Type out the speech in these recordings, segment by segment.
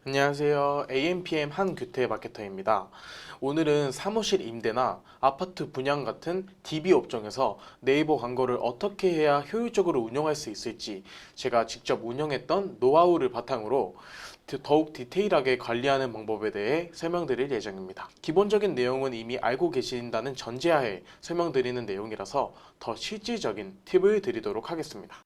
안녕하세요. AMPM 한규태 마케터입니다. 오늘은 사무실 임대나 아파트 분양 같은 DB 업종에서 네이버 광고를 어떻게 해야 효율적으로 운영할 수 있을지 제가 직접 운영했던 노하우를 바탕으로 더욱 디테일하게 관리하는 방법에 대해 설명드릴 예정입니다. 기본적인 내용은 이미 알고 계신다는 전제하에 설명드리는 내용이라서 더 실질적인 팁을 드리도록 하겠습니다.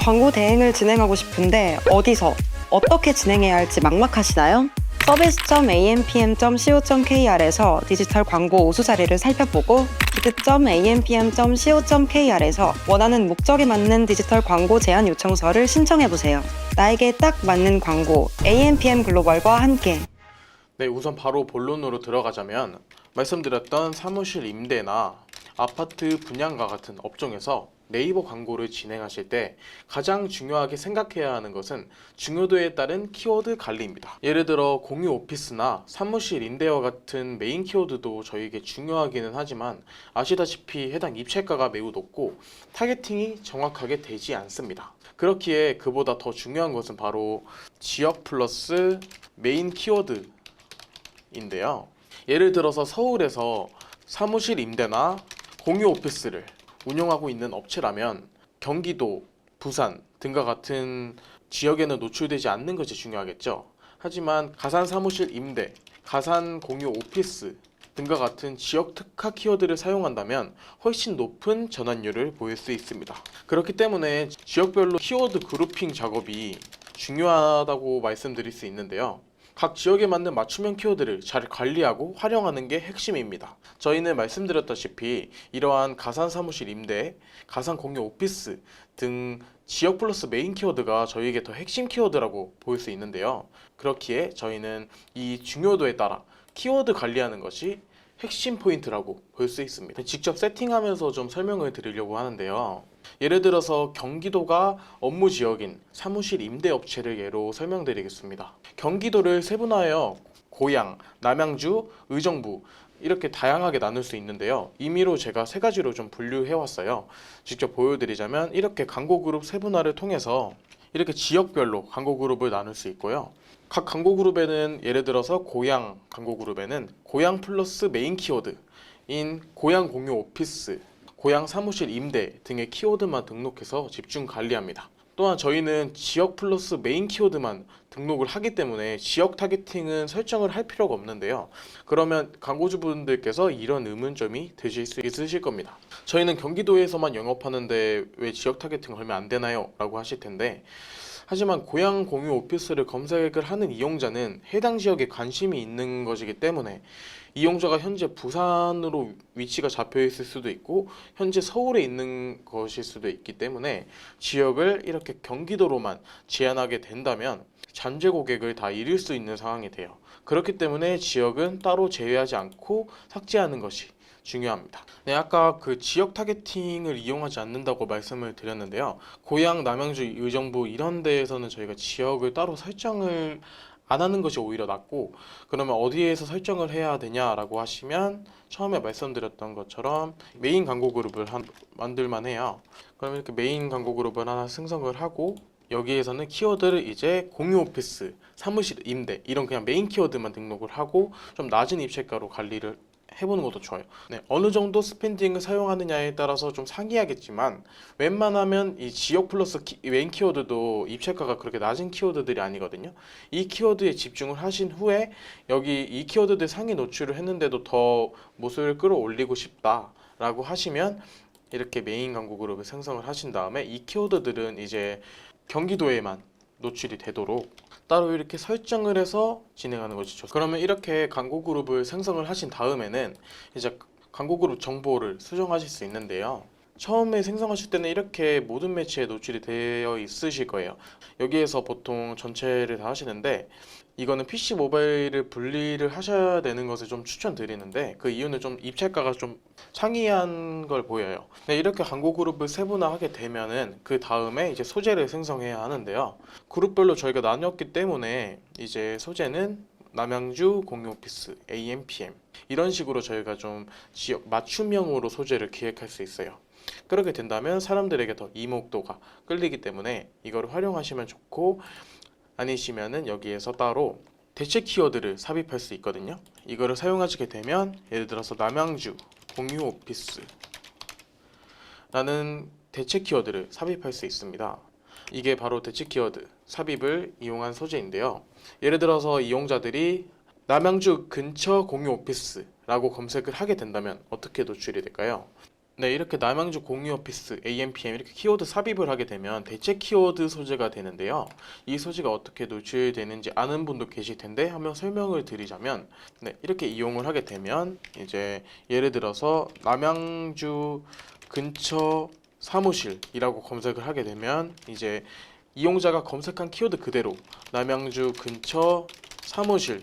광고 대행을 진행하고 싶은데 어디서, 어떻게 진행해야 할지 막막하시나요? service.ampm.co.kr에서 디지털 광고 우수 사례를 살펴보고 bid.ampm.co.kr에서 원하는 목적에 맞는 디지털 광고 제안 요청서를 신청해보세요. 나에게 딱 맞는 광고, AMPM 글로벌과 함께. 네, 우선 바로 본론으로 들어가자면 말씀드렸던 사무실 임대나 아파트 분양과 같은 업종에서 네이버 광고를 진행하실 때 가장 중요하게 생각해야 하는 것은 중요도에 따른 키워드 관리입니다. 예를 들어 공유 오피스나 사무실 임대와 같은 메인 키워드도 저에게 중요하기는 하지만 아시다시피 해당 입찰가가 매우 높고 타겟팅이 정확하게 되지 않습니다. 그렇기에 그보다 더 중요한 것은 바로 지역 플러스 메인 키워드인데요. 예를 들어서 서울에서 사무실 임대나 공유 오피스를 운영하고 있는 업체라면 경기도, 부산 등과 같은 지역에는 노출되지 않는 것이 중요하겠죠. 하지만 가산 사무실 임대, 가산 공유 오피스 등과 같은 지역 특화 키워드를 사용한다면 훨씬 높은 전환율을 보일 수 있습니다. 그렇기 때문에 지역별로 키워드 그룹핑 작업이 중요하다고 말씀드릴 수 있는데요. 각 지역에 맞는 맞춤형 키워드를 잘 관리하고 활용하는 게 핵심입니다. 저희는 말씀드렸다시피 이러한 가산 사무실 임대, 가산 공유 오피스 등 지역 플러스 메인 키워드가 저희에게 더 핵심 키워드라고 보일 수 있는데요. 그렇기에 저희는 이 중요도에 따라 키워드 관리하는 것이 핵심 포인트라고 볼 수 있습니다. 직접 세팅하면서 좀 설명을 드리려고 하는데요. 예를 들어서 경기도가 업무 지역인 사무실 임대 업체를 예로 설명드리겠습니다. 경기도를 세분화하여 고양, 남양주, 의정부 이렇게 다양하게 나눌 수 있는데요. 임의로 제가 세 가지로 좀 분류해 왔어요. 직접 보여드리자면 이렇게 광고 그룹 세분화를 통해서 이렇게 지역별로 광고 그룹을 나눌 수 있고요. 각 광고 그룹에는 예를 들어서 고양 광고 그룹에는 고양 플러스 메인 키워드인 고양 공유 오피스, 고양 사무실 임대 등의 키워드만 등록해서 집중 관리합니다. 또한 저희는 지역 플러스 메인 키워드만 등록을 하기 때문에 지역 타겟팅은 설정을 할 필요가 없는데요. 그러면 광고주분들께서 이런 의문점이 드실 수 있으실 겁니다. 저희는 경기도에서만 영업하는데 왜 지역 타겟팅 걸면 안 되나요? 라고 하실 텐데, 하지만 고양 공유 오피스를 검색을 하는 이용자는 해당 지역에 관심이 있는 것이기 때문에 이용자가 현재 부산으로 위치가 잡혀 있을 수도 있고 현재 서울에 있는 것일 수도 있기 때문에 지역을 이렇게 경기도로만 제한하게 된다면 잠재 고객을 다 잃을 수 있는 상황이 돼요. 그렇기 때문에 지역은 따로 제외하지 않고 삭제하는 것이 중요합니다. 네, 아까 그 지역 타겟팅을 이용하지 않는다고 말씀을 드렸는데요. 고양, 남양주, 의정부 이런 데에서는 저희가 지역을 따로 설정을 안 하는 것이 오히려 낫고, 그러면 어디에서 설정을 해야 되냐라고 하시면 처음에 말씀드렸던 것처럼 메인 광고 그룹을 만들만 해요. 그러면 이렇게 메인 광고 그룹을 하나 생성을 하고 여기에서는 키워드를 이제 공유 오피스, 사무실 임대 이런 그냥 메인 키워드만 등록을 하고 좀 낮은 입찰가로 관리를 해보는 것도 좋아요. 네, 어느 정도 스펜딩을 사용하느냐에 따라서 좀 상이하겠지만 웬만하면 이 지역 플러스 메인 키워드도 입찰가가 그렇게 낮은 키워드들이 아니거든요. 이 키워드에 집중을 하신 후에 여기 이 키워드들 상위 노출을 했는데도 더 모습을 끌어올리고 싶다라고 하시면 이렇게 메인 광고 그룹을 생성을 하신 다음에 이 키워드들은 이제 경기도에만 노출이 되도록 따로 이렇게 설정을 해서 진행하는 것이 좋습니다. 그러면 이렇게 광고 그룹을 생성을 하신 다음에는 이제 광고 그룹 정보를 수정하실 수 있는데요. 처음에 생성하실 때는 이렇게 모든 매체에 노출이 되어 있으실 거예요. 여기에서 보통 전체를 다 하시는데 이거는 PC 모바일을 분리를 하셔야 되는 것을 좀 추천드리는데 그 이유는 좀 입찰가가 좀 상이한 걸 보여요. 네, 이렇게 광고 그룹을 세분화하게 되면은 그 다음에 이제 소재를 생성해야 하는데요. 그룹별로 저희가 나눴기 때문에 이제 소재는 남양주 공유 오피스, AMPM 이런 식으로 저희가 좀 지역 맞춤형으로 소재를 기획할 수 있어요. 그렇게 된다면 사람들에게 더 이목도가 끌리기 때문에 이거를 활용하시면 좋고, 아니시면은 여기에서 따로 대체 키워드를 삽입할 수 있거든요. 이거를 사용하시게 되면 예를 들어서 남양주 공유 오피스라는 대체 키워드를 삽입할 수 있습니다. 이게 바로 대체 키워드 삽입을 이용한 소재인데요. 예를 들어서 이용자들이 남양주 근처 공유 오피스라고 검색을 하게 된다면 어떻게 노출이 될까요? 네, 이렇게 남양주 공유 오피스, AMPM 이렇게 키워드 삽입을 하게 되면 대체 키워드 소재가 되는데요. 이 소재가 어떻게 노출되는지 아는 분도 계실 텐데 한번 설명을 드리자면, 네, 이렇게 이용을 하게 되면 이제 예를 들어서 남양주 근처 사무실이라고 검색을 하게 되면 이제 이용자가 검색한 키워드 그대로 남양주 근처 사무실,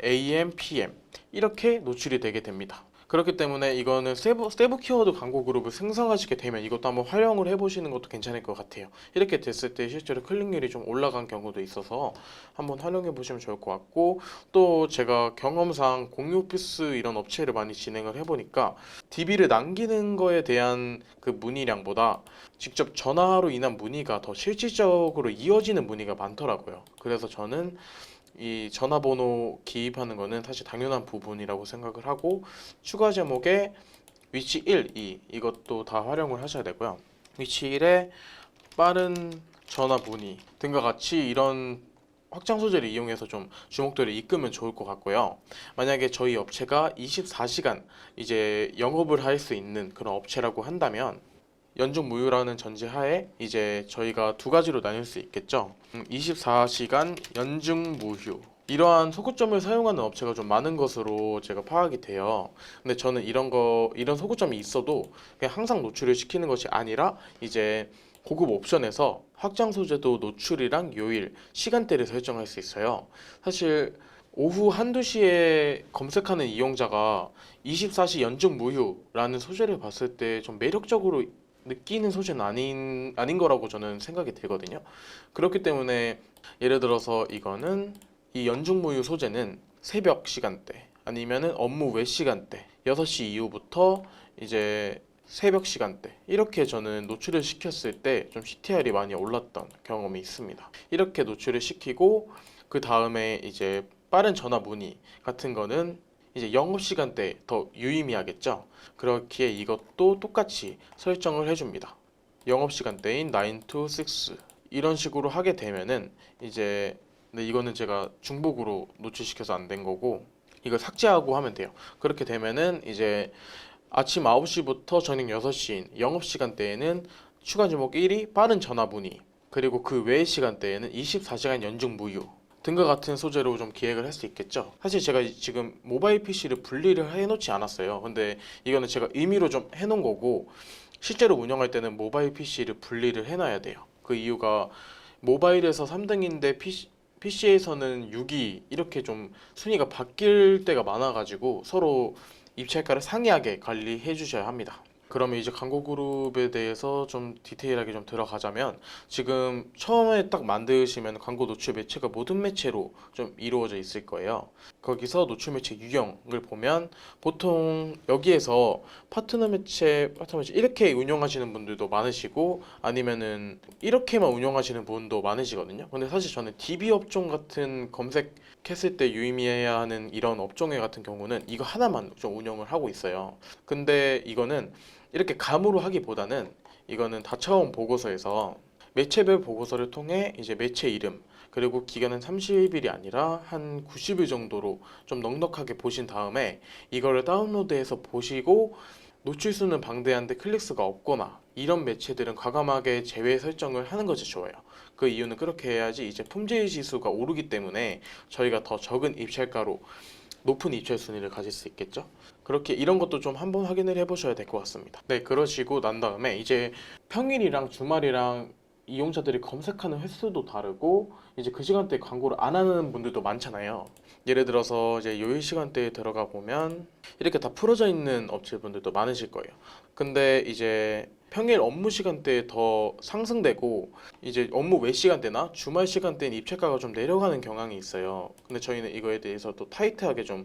AM, PM 이렇게 노출이 되게 됩니다. 그렇기 때문에 이거는 세부 키워드 광고 그룹을 생성하시게 되면 이것도 한번 활용을 해보시는 것도 괜찮을 것 같아요. 이렇게 됐을 때 실제로 클릭률이 좀 올라간 경우도 있어서 한번 활용해 보시면 좋을 것 같고, 또 제가 경험상 공유 오피스 이런 업체를 많이 진행을 해보니까 DB를 남기는 거에 대한 그 문의량보다 직접 전화로 인한 문의가 더 실질적으로 이어지는 문의가 많더라고요. 그래서 저는 이 전화번호 기입하는 거는 사실 당연한 부분이라고 생각을 하고, 추가 제목에 위치 1, 2 이것도 다 활용을 하셔야 되고요. 위치 1에 빠른 전화 문의 등과 같이 이런 확장 소재를 이용해서 좀 주목도를 이끌면 좋을 것 같고요. 만약에 저희 업체가 24시간 이제 영업을 할 수 있는 그런 업체라고 한다면 연중무휴라는 전제하에 이제 저희가 두 가지로 나눌 수 있겠죠. 24시간 연중무휴, 이러한 소구점을 사용하는 업체가 좀 많은 것으로 제가 파악이 돼요. 근데 저는 이런 소구점이 있어도 그냥 항상 노출을 시키는 것이 아니라 이제 고급 옵션에서 확장 소재도 노출이랑 요일, 시간대를 설정할 수 있어요. 사실 오후 한두 시에 검색하는 이용자가 24시 연중무휴라는 소재를 봤을 때 좀 매력적으로 느끼는 소재는 아닌 거라고 저는 생각이 들거든요. 그렇기 때문에 예를 들어서 이거는 이 연중무휴 소재는 새벽 시간대 아니면은 업무 외 시간대 6시 이후부터 이제 새벽 시간대 이렇게 저는 노출을 시켰을 때 좀 CTR이 많이 올랐던 경험이 있습니다. 이렇게 노출을 시키고 그 다음에 이제 빠른 전화 문의 같은 거는 이제 영업시간대 더 유의미하겠죠. 그렇기에 이것도 똑같이 설정을 해줍니다. 영업시간대인 9 to 6 이런 식으로 하게 되면은 이제, 근데 이거는 제가 중복으로 노출시켜서 안 된 거고 이걸 삭제하고 하면 돼요. 그렇게 되면은 이제 아침 9시부터 저녁 6시인 영업시간대에는 추가 제목 1이 빠른 전화 문의, 그리고 그 외 시간대에는 24시간 연중 무휴 등과 같은 소재로 좀 기획을 할 수 있겠죠. 사실 제가 지금 모바일 PC를 분리를 해놓지 않았어요. 근데 이거는 제가 임의로 좀 해놓은 거고, 실제로 운영할 때는 모바일 PC를 분리를 해놔야 돼요. 그 이유가 모바일에서 3등인데 PC에서는 6위 이렇게 좀 순위가 바뀔 때가 많아가지고 서로 입찰가를 상이하게 관리해 주셔야 합니다. 그러면 이제 광고 그룹에 대해서 좀 디테일하게 좀 들어가자면, 지금 처음에 딱 만드시면 광고 노출 매체가 모든 매체로 좀 이루어져 있을 거예요. 거기서 노출 매체 유형을 보면 보통 여기에서 파트너 매체 이렇게 운영하시는 분들도 많으시고 아니면은 이렇게만 운영하시는 분도 많으시거든요. 근데 사실 저는 DB 업종 같은 검색했을 때 유의미해야 하는 이런 업종에 같은 경우는 이거 하나만 좀 운영을 하고 있어요. 근데 이거는 이렇게 감으로 하기보다는 이거는 다차원 보고서에서 매체별 보고서를 통해 이제 매체 이름 그리고 기간은 30일이 아니라 한 90일 정도로 좀 넉넉하게 보신 다음에 이거를 다운로드해서 보시고, 노출수는 방대한데 클릭수가 없거나 이런 매체들은 과감하게 제외 설정을 하는 것이 좋아요. 그 이유는 그렇게 해야지 이제 품질 지수가 오르기 때문에 저희가 더 적은 입찰가로 높은 입찰 순위를 가질 수 있겠죠. 그렇게 이런 것도 좀 한번 확인을 해보셔야 될 것 같습니다. 네, 그러시고 난 다음에 이제 평일이랑 주말이랑 이용자들이 검색하는 횟수도 다르고 이제 그 시간대에 광고를 안 하는 분들도 많잖아요. 예를 들어서 이제 요일 시간대에 들어가 보면 이렇게 다 풀어져 있는 업체분들도 많으실 거예요. 근데 이제 평일 업무 시간대에 더 상승되고 이제 업무 외 시간대나 주말 시간대는 입찰가가 좀 내려가는 경향이 있어요. 근데 저희는 이거에 대해서 또 타이트하게 좀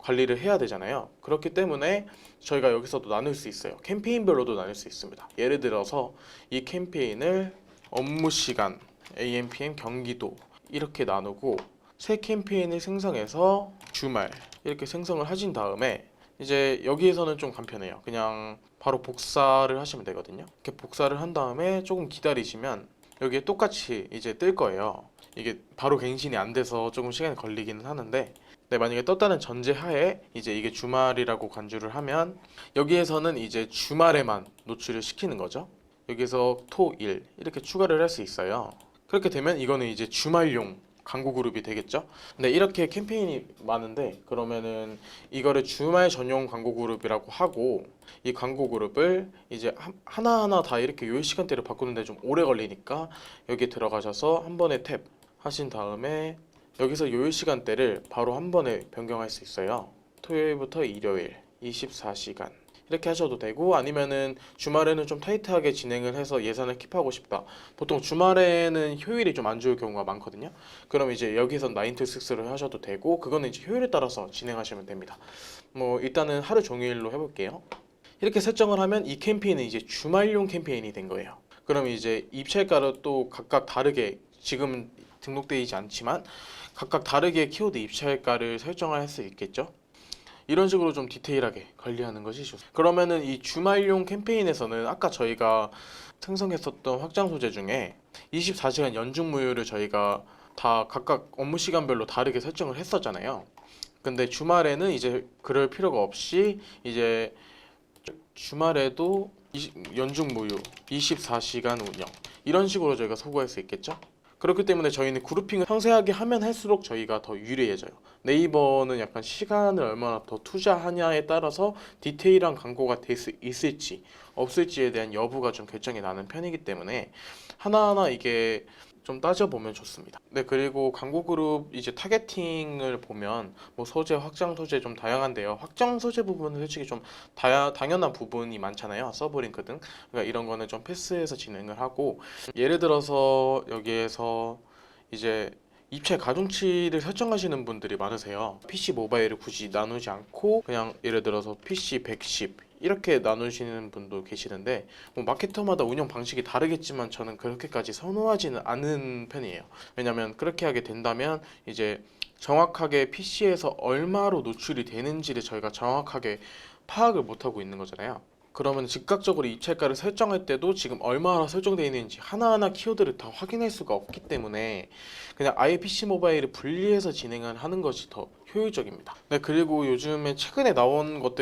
관리를 해야 되잖아요. 그렇기 때문에 저희가 여기서도 나눌 수 있어요. 캠페인별로도 나눌 수 있습니다. 예를 들어서 이 캠페인을 업무 시간, AMPM 경기도 이렇게 나누고 새 캠페인을 생성해서 주말 이렇게 생성을 하신 다음에 이제 여기에서는 좀 간편해요. 그냥 바로 복사를 하시면 되거든요. 이렇게 복사를 한 다음에 조금 기다리시면 여기에 똑같이 이제 뜰 거예요. 이게 바로 갱신이 안 돼서 조금 시간이 걸리기는 하는데, 네, 만약에 떴다는 전제하에 이제 이게 주말이라고 간주를 하면 여기에서는 이제 주말에만 노출을 시키는 거죠. 여기서 토, 일 이렇게 추가를 할 수 있어요. 그렇게 되면 이거는 이제 주말용 광고 그룹이 되겠죠. 근데 이렇게 캠페인이 많은데 그러면은 이거를 주말 전용 광고 그룹이라고 하고, 이 광고 그룹을 이제 하나하나 다 이렇게 요일 시간대를 바꾸는데 좀 오래 걸리니까 여기 들어가셔서 한 번에 탭 하신 다음에 여기서 요일 시간대를 바로 한 번에 변경할 수 있어요. 토요일부터 일요일 24시간 이렇게 하셔도 되고, 아니면은 주말에는 좀 타이트하게 진행을 해서 예산을 킵하고 싶다. 보통 주말에는 효율이 좀 안 좋을 경우가 많거든요. 그럼 이제 여기서 9 to 6를 하셔도 되고, 그거는 이제 효율에 따라서 진행하시면 됩니다. 뭐 일단은 하루 종일로 해볼게요. 이렇게 설정을 하면 이 캠페인은 이제 주말용 캠페인이 된 거예요. 그럼 이제 입찰가를 또 각각 다르게, 지금은 등록되어 있지 않지만 각각 다르게 키워드 입찰가를 설정할 수 있겠죠. 이런 식으로 좀 디테일하게 관리하는 것이 좋습니다. 그러면은 이 주말용 캠페인에서는 아까 저희가 생성했었던 확장 소재 중에 24시간 연중 무휴를 저희가 다 각각 업무 시간별로 다르게 설정을 했었잖아요. 근데 주말에는 이제 그럴 필요가 없이 이제 주말에도 연중 무휴 24시간 운영 이런 식으로 저희가 소구할 수 있겠죠. 그렇기 때문에 저희는 그룹핑을 상세하게 하면 할수록 저희가 더 유리해져요. 네이버는 약간 시간을 얼마나 더 투자하냐에 따라서 디테일한 광고가 될 수 있을지 없을지에 대한 여부가 좀 결정이 나는 편이기 때문에 하나하나 이게 좀 따져보면 좋습니다. 네, 그리고 광고 그룹 이제 타겟팅을 보면 뭐 소재, 확장 소재 좀 다양한데요. 확장 소재 부분은 솔직히 좀 당연한 부분이 많잖아요. 서브링크 등. 그러니까 이런 거는 좀 패스해서 진행을 하고, 예를 들어서 여기에서 이제 입체 가중치를 설정하시는 분들이 많으세요. PC 모바일을 굳이 나누지 않고 그냥 예를 들어서 PC 110 이렇게 나누시는 분도 계시는데, 뭐 마케터마다 운영 방식이 다르겠지만 저는 그렇게까지 선호하지는 않은 편이에요. 왜냐면 그렇게 하게 된다면 이제 정확하게 PC에서 얼마로 노출이 되는지를 저희가 정확하게 파악을 못하고 있는 거잖아요. 그러면 즉각적으로 입찰가를 설정할 때도 지금 얼마나 설정되어 있는지 하나하나 키워드를 다 확인할 수가 없기 때문에 그냥 아예 PC 모바일을 분리해서 진행을 하는 것이 더 효율적입니다. 네, 그리고 요즘에 최근에 나온 것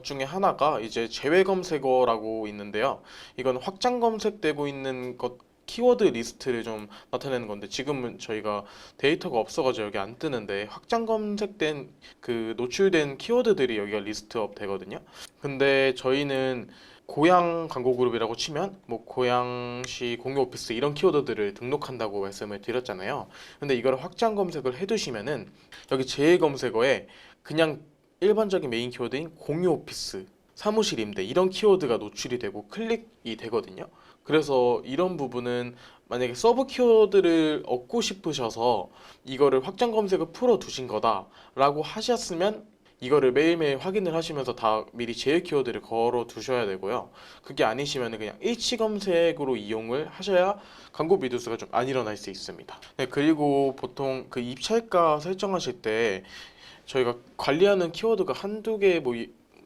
중에 하나가 이제 제외 검색어라고 있는데요. 이건 확장 검색되고 있는 것 키워드 리스트를 좀 나타내는 건데, 지금은 저희가 데이터가 없어가지고 여기 안 뜨는데 확장 검색된 그 노출된 키워드들이 여기가 리스트업 되거든요. 근데 저희는 고양 광고 그룹이라고 치면 뭐 고양시 공유 오피스 이런 키워드들을 등록한다고 말씀을 드렸잖아요. 근데 이걸 확장 검색을 해두시면은 여기 제외 검색어에 그냥 일반적인 메인 키워드인 공유 오피스, 사무실 임대 이런 키워드가 노출이 되고 클릭이 되거든요. 그래서 이런 부분은 만약에 서브 키워드를 얻고 싶으셔서 이거를 확장 검색을 풀어 두신 거다라고 하셨으면 이거를 매일매일 확인을 하시면서 다 미리 제외 키워드를 걸어 두셔야 되고요. 그게 아니시면 그냥 일치 검색으로 이용을 하셔야 광고 미드수가 좀 안 일어날 수 있습니다. 네, 그리고 보통 그 입찰가 설정하실 때 저희가 관리하는 키워드가 한두 개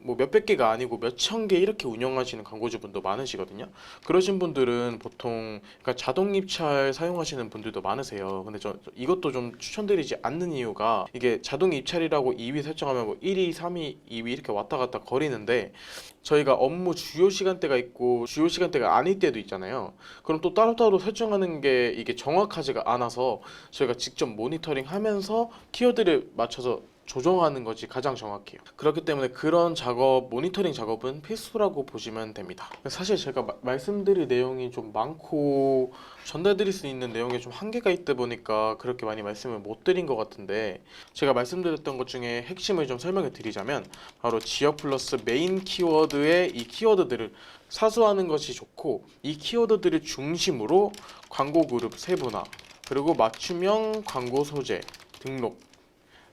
뭐 몇백 개가 아니고 몇천 개 이렇게 운영하시는 광고주분도 많으시거든요. 그러신 분들은 보통 그러니까 자동 입찰 사용하시는 분들도 많으세요. 근데 이것도 좀 추천드리지 않는 이유가, 이게 자동 입찰이라고 2위 설정하면 뭐 1위, 3위, 2위 이렇게 왔다 갔다 거리는데 저희가 업무 주요 시간대가 있고 주요 시간대가 아닐 때도 있잖아요. 그럼 또 따로따로 설정하는 게 이게 정확하지가 않아서 저희가 직접 모니터링 하면서 키워드를 맞춰서 조정하는 것이 가장 정확해요. 그렇기 때문에 그런 작업, 모니터링 작업은 필수라고 보시면 됩니다. 사실 제가 말씀드릴 내용이 좀 많고 전달드릴 수 있는 내용에 좀 한계가 있다 보니까 그렇게 많이 말씀을 못 드린 것 같은데, 제가 말씀드렸던 것 중에 핵심을 좀 설명해 드리자면 바로 지역 플러스 메인 키워드의 이 키워드들을 사수하는 것이 좋고, 이 키워드들을 중심으로 광고 그룹 세분화, 그리고 맞춤형 광고 소재 등록,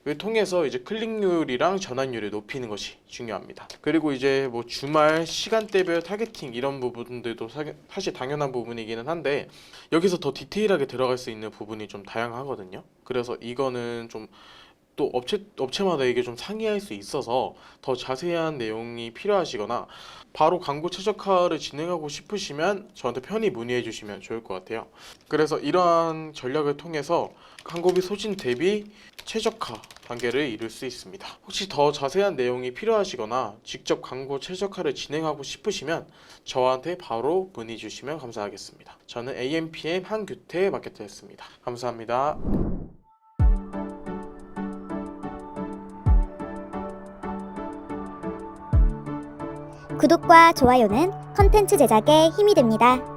을 통해서 이제 클릭률이랑 전환율을 높이는 것이 중요합니다. 그리고 이제 뭐 주말 시간대별 타겟팅 이런 부분들도 사실 당연한 부분이기는 한데 여기서 더 디테일하게 들어갈 수 있는 부분이 좀 다양하거든요. 그래서 이거는 좀 또 업체마다 이게 좀 상이할 수 있어서 더 자세한 내용이 필요하시거나 바로 광고 최적화를 진행하고 싶으시면 저한테 편히 문의해 주시면 좋을 것 같아요. 그래서 이러한 전략을 통해서 광고비 소진 대비 최적화 단계를 이룰 수 있습니다. 혹시 더 자세한 내용이 필요하시거나 직접 광고 최적화를 진행하고 싶으시면 저한테 바로 문의 주시면 감사하겠습니다. 저는 AMPM 한규태 마케터였습니다. 감사합니다. 구독과 좋아요는 컨텐츠 제작에 힘이 됩니다.